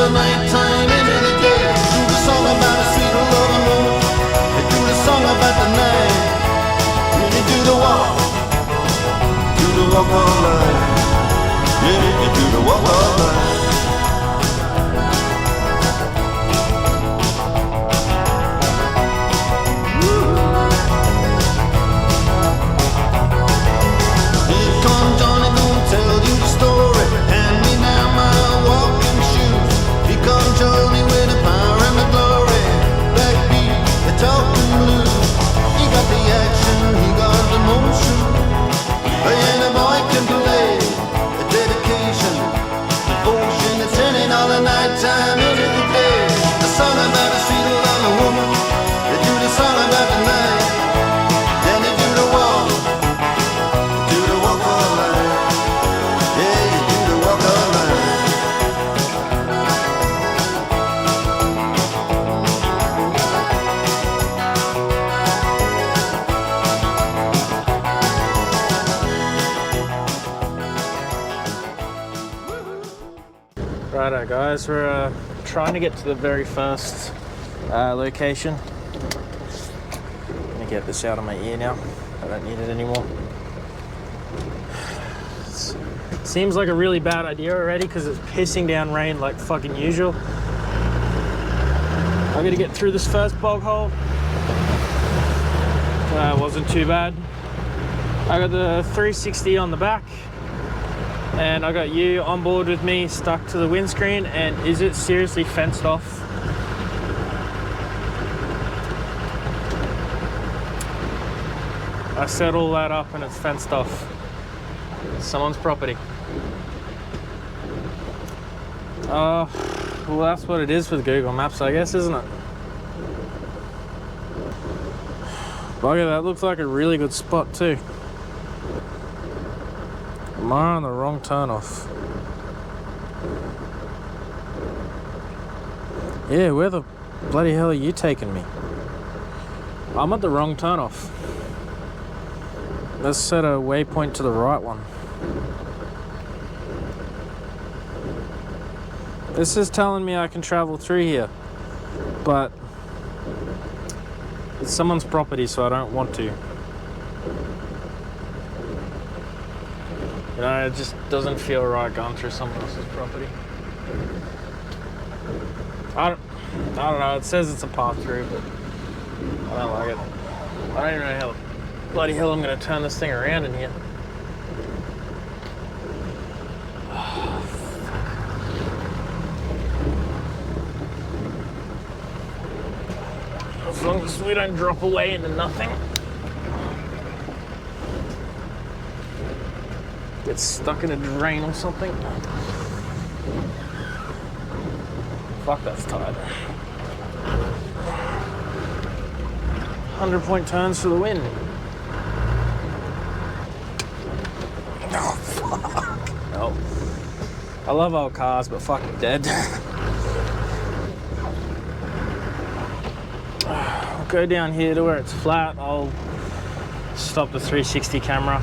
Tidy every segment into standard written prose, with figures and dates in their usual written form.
the night time into the day. Do the song about a sweet loving woman. They do the song about the night. When you do the walk of life. Yeah, you do the walk of life. Johnny with the power and the glory, backbeat, the talking blues. He got the action, he got the motion. And the boy can play the dedication, devotion. It's turning all the night time into the day. The song about a sweet loving woman. They do the song about the night. Then they do the walk of life. Yeah, you do the walk of life. Righto guys, we're trying to get to the very first location. I'm gonna get this out of my ear now. I don't need it anymore. Seems like a really bad idea already because it's pissing down rain like fucking usual. I gotta get through this first bog hole. Wasn't too bad. I got the 360 on the back. And I got you on board with me, stuck to the windscreen, and is it seriously fenced off? I set all that up and it's fenced off. Someone's property. Well, that's what it is with Google Maps, I guess, isn't it? Bugger, that looks like a really good spot too. Am I on the wrong turn off? Yeah, where the bloody hell are you taking me? I'm at the wrong turn off. Let's set a waypoint to the right one. This is telling me I can travel through here, but it's someone's property, so I don't want to. You know, it just doesn't feel right going through someone else's property. I don't know, it says it's a path through, but I don't like it. I don't even know how the bloody hell I'm going to turn this thing around in here. As long as we don't drop away into nothing. Get stuck in a drain or something. Fuck, that's tight. 100-point turns for the win. Oh, fuck. No. I love old cars, but fuck it, dead. I'll go down here to where it's flat. I'll stop the 360 camera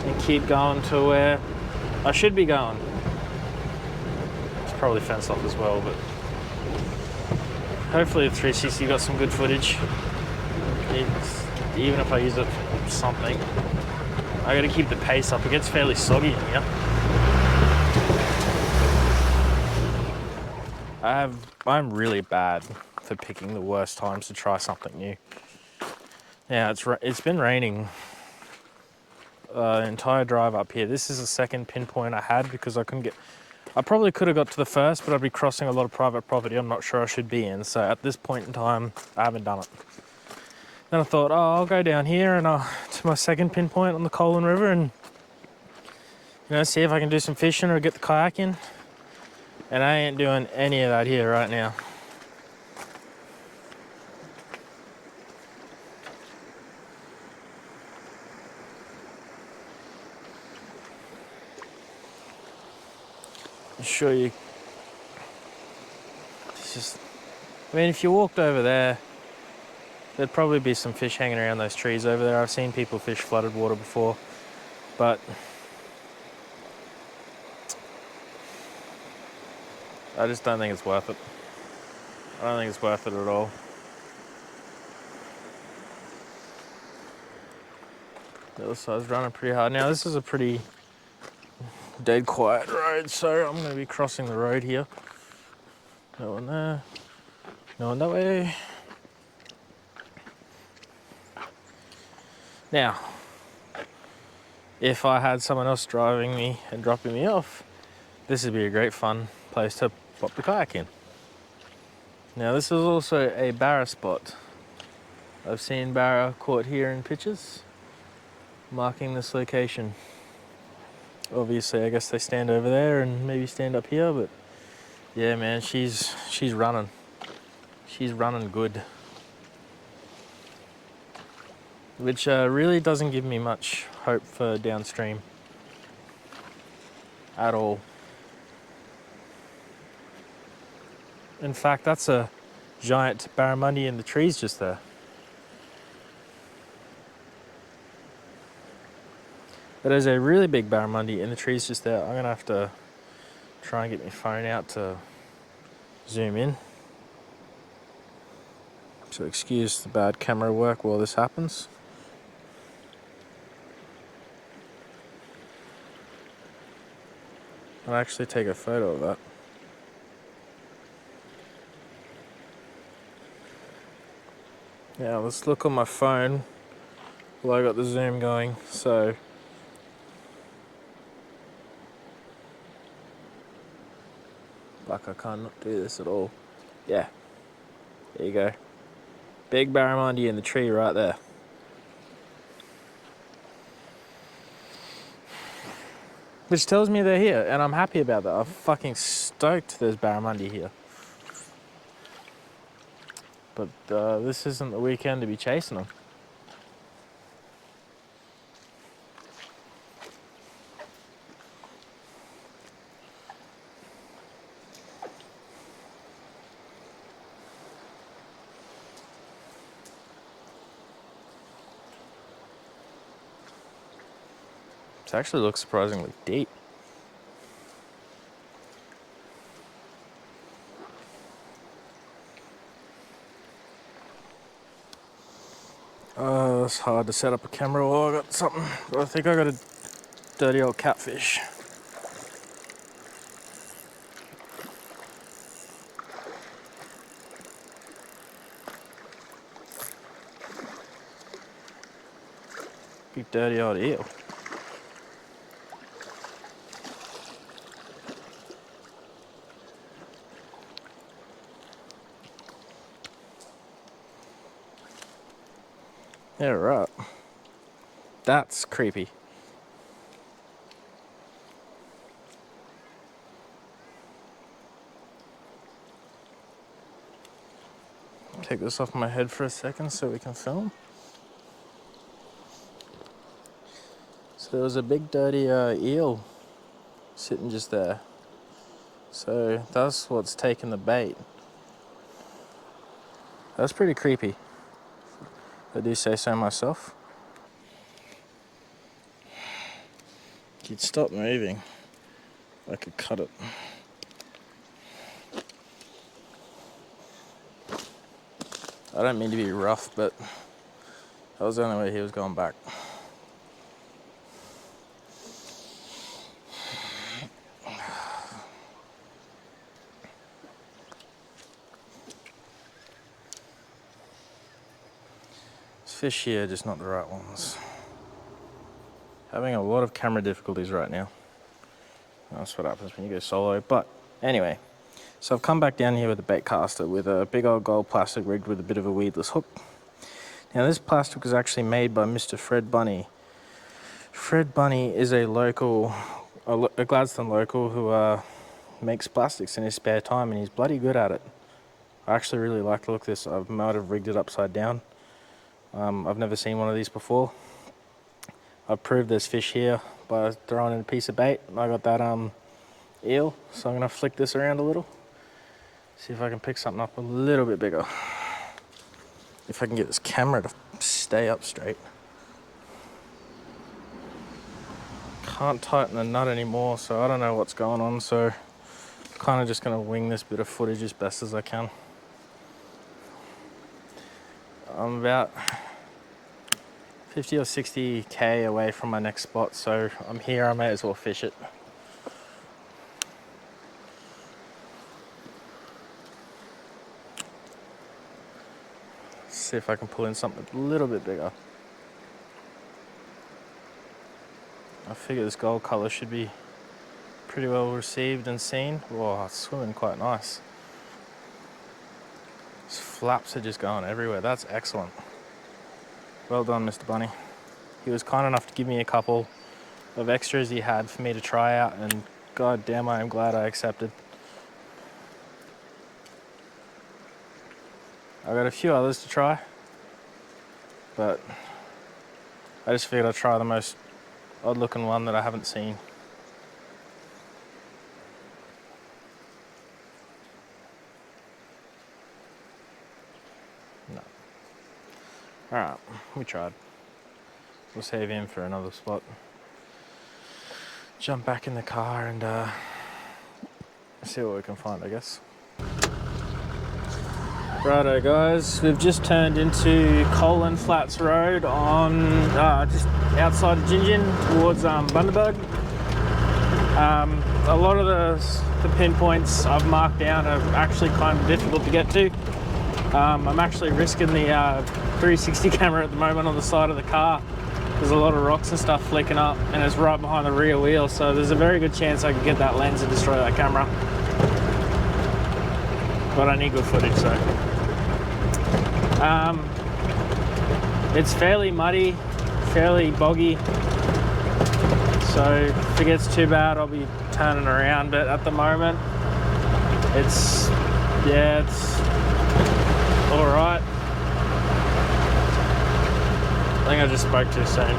and keep going to where I should be going. It's probably fenced off as well, but hopefully the 360 got some good footage. Even if I use it for something, I gotta keep the pace up. It gets fairly soggy in here. I'm really bad for picking the worst times to try something new. Yeah, it's been raining entire drive up here. This is the second pinpoint I had because I probably could have got to the first, but I'd be crossing a lot of private property I'm not sure I should be in. So at this point in time, I haven't done it. Then I thought, oh, I'll go down here and to my second pinpoint on the Kolan River and see if I can do some fishing or get the kayak in. And I ain't doing any of that here right now. I'll show you. It's just, I mean, if you walked over there, there'd probably be some fish hanging around those trees over there. I've seen people fish flooded water before, but I just don't think it's worth it. I don't think it's worth it at all. The other side's running pretty hard. Now this is a pretty dead quiet road, so I'm going to be crossing the road here. No one there. No one that way. Now, if I had someone else driving me and dropping me off, this would be a great fun place to pop the kayak in. Now this is also a barra spot. I've seen barra caught here in pictures, marking this location. Obviously, I guess they stand over there and maybe stand up here, but yeah, man, she's running. She's running good. Which really doesn't give me much hope for downstream at all. In fact, that's a giant barramundi in the trees just there. But there's a really big barramundi in the trees just there. I'm gonna have to try and get my phone out to zoom in. So excuse the bad camera work while this happens. I'll actually take a photo of that. Now let's look on my phone while I got the zoom going. So like I can't do this at all. Yeah, there you go. Big barramundi in the tree right there. Which tells me they're here, and I'm happy about that. I'm fucking stoked there's barramundi here. But this isn't the weekend to be chasing them. It actually looks surprisingly deep. It's hard to set up a camera while I got something. But I think I got a dirty old catfish. Big dirty old eel. Yeah, right. That's creepy. Take this off my head for a second so we can film. So there was a big dirty eel sitting just there. So that's what's taken the bait. That's pretty creepy. I do say so myself. If you'd stop moving, I could cut it. I don't mean to be rough, but that was the only way he was going back. Fish here, just not the right ones. Having a lot of camera difficulties right now. That's what happens when you go solo. But anyway, so I've come back down here with a bait caster with a big old gold plastic rigged with a bit of a weedless hook. Now this plastic was actually made by Mr. Fred Bunny. Fred Bunny is a local, a Gladstone local who makes plastics in his spare time, and he's bloody good at it. I actually really like the look of this. I might have rigged it upside down. I've never seen one of these before. I've proved there's fish here by throwing in a piece of bait. I got that eel, so I'm gonna flick this around a little. See if I can pick something up a little bit bigger. If I can get this camera to stay up straight. Can't tighten the nut anymore, so I don't know what's going on, so Kind of just gonna wing this bit of footage as best as I can. I'm about 50 or 60k away from my next spot, so I'm here, I may as well fish it. See if I can pull in something a little bit bigger. I figure this gold color should be pretty well received and seen. Whoa, it's swimming quite nice. These flaps are just going everywhere. That's excellent. Well done, Mr. Bunny. He was kind enough to give me a couple of extras he had for me to try out, and god damn, I am glad I accepted. I got a few others to try, but I just figured I'd try the most odd looking one that I haven't seen. No. Alright, we tried. We'll save him for another spot. Jump back in the car and see what we can find, I guess. Righto guys, we've just turned into Kolan Flats Road on just outside of Jinjin towards Bundaberg. A lot of the pinpoints I've marked down are actually kind of difficult to get to. I'm actually risking the 360 camera at the moment on the side of the car. There's a lot of rocks and stuff flicking up, and it's right behind the rear wheel, so there's a very good chance I could get that lens and destroy that camera. But I need good footage, so. It's fairly muddy, fairly boggy, so if it gets too bad I'll be turning around, but at the moment it's alright. I think I just spoke too soon.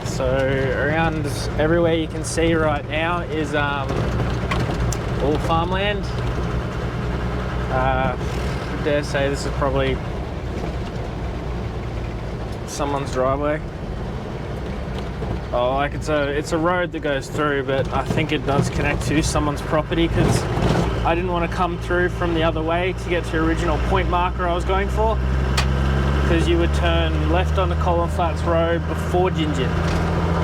So around everywhere you can see right now is all farmland. I dare say this is probably someone's driveway. Oh, like it's a road that goes through, but I think it does connect to someone's property, because I didn't want to come through from the other way to get to the original point marker I was going for, because you would turn left on the Kolan Flats Road before Jinjin,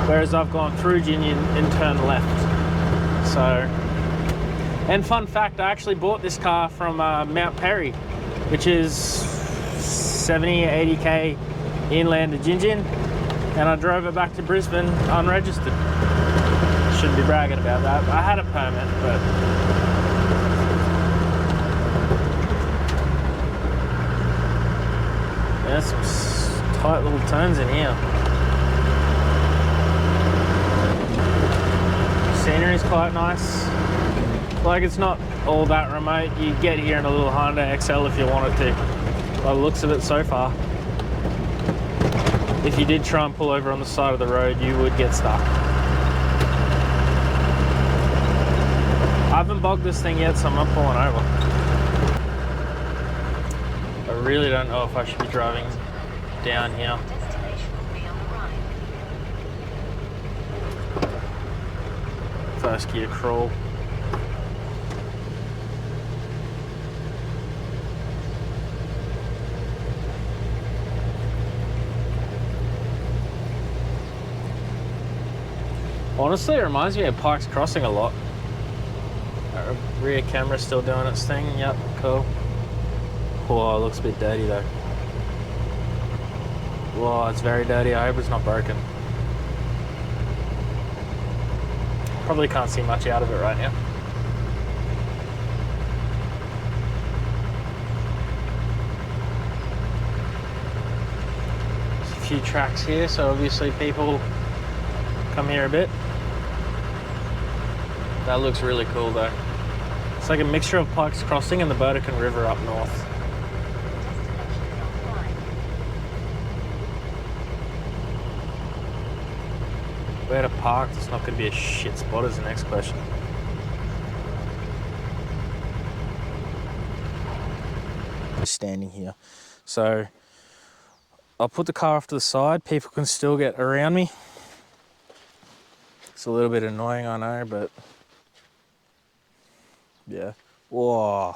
whereas I've gone through Jinjin and turned left. So, and fun fact, I actually bought this car from Mount Perry, which is 70, 80k inland to Jinjin, and I drove it back to Brisbane unregistered. Shouldn't be bragging about that. I had a permit, but there's some tight little turns in here. Scenery's quite nice. Like, it's not all that remote. You get here in a little Honda XL if you wanted to, by the looks of it so far. If you did try and pull over on the side of the road, you would get stuck. I haven't bogged this thing yet, so I'm not pulling over. I really don't know if I should be driving down here. First gear crawl. Honestly, it reminds me of Pike's Crossing a lot. Our rear camera's still doing its thing. Yep, cool. Whoa, it looks a bit dirty though. Whoa, it's very dirty. I hope it's not broken. Probably can't see much out of it right now. There's a few tracks here, so obviously people come here a bit. That looks really cool though. It's like a mixture of Pike's Crossing and the Burdekin River up north. Where to park? It's not going to be a shit spot is the next question. Just standing here. So I'll put the car off to the side. People can still get around me. It's a little bit annoying, I know, but yeah. Whoa.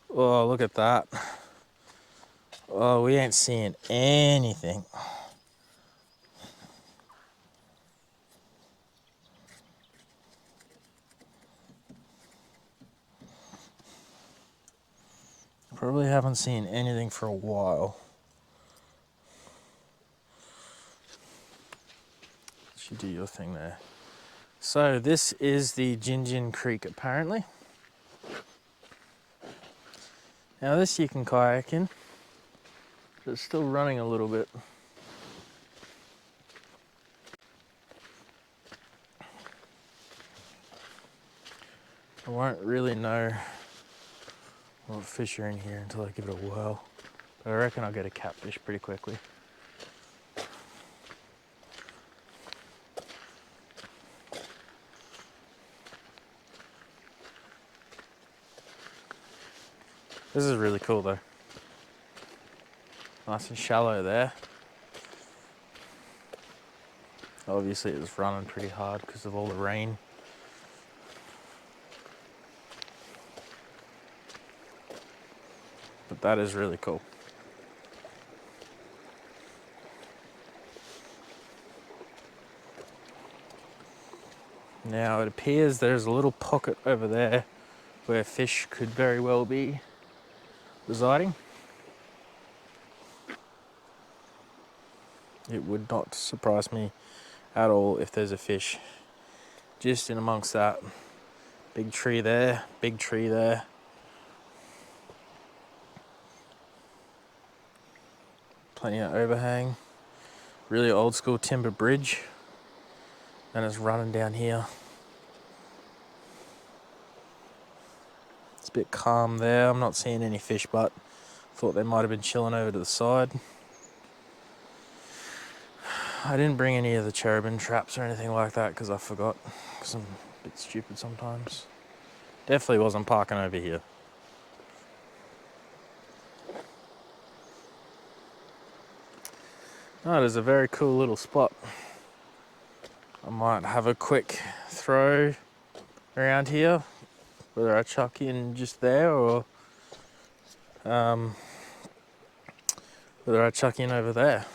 Oh, look at that. Oh, we ain't seeing anything. Probably haven't seen anything for a while. You do your thing there. So this is the Jinjin Creek apparently. Now this you can kayak in, but it's still running a little bit. I won't really know what fish are in here until I give it a whirl. But I reckon I'll get a catfish pretty quickly. This is really cool though. Nice and shallow there. Obviously it was running pretty hard because of all the rain. But that is really cool. Now it appears there's a little pocket over there where fish could very well be residing. It would not surprise me at all if there's a fish just in amongst that. Big tree there, big tree there. Plenty of overhang. Really old school timber bridge. And it's running down here. It's a bit calm there. I'm not seeing any fish, but thought they might have been chilling over to the side. I didn't bring any of the cherubim traps or anything like that because I forgot. Because I'm a bit stupid sometimes. Definitely wasn't parking over here. Oh, it is a very cool little spot. I might have a quick throw around here, whether I chuck in just there or whether I chuck in over there.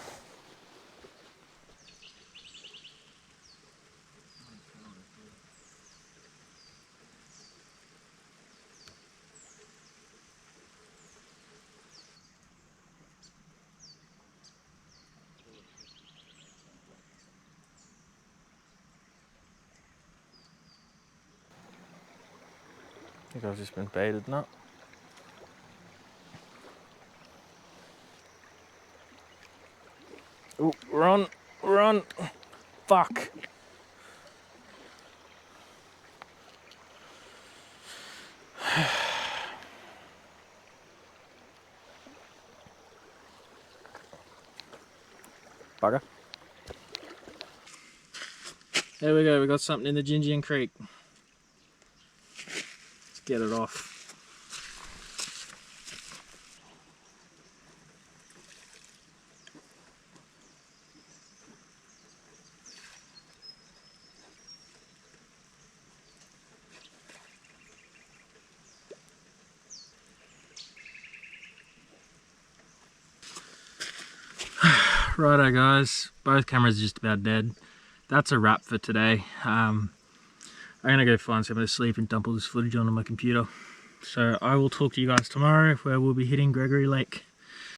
I think I've just been baited, no? Ooh, run, run, fuck. Bugger. There we go, we got something in the Jinjin Creek. Let's get it off. Righto guys, both cameras are just about dead. That's a wrap for today. I'm gonna go find somewhere to sleep and dump all this footage onto my computer. So I will talk to you guys tomorrow where we'll be hitting Gregory Lake.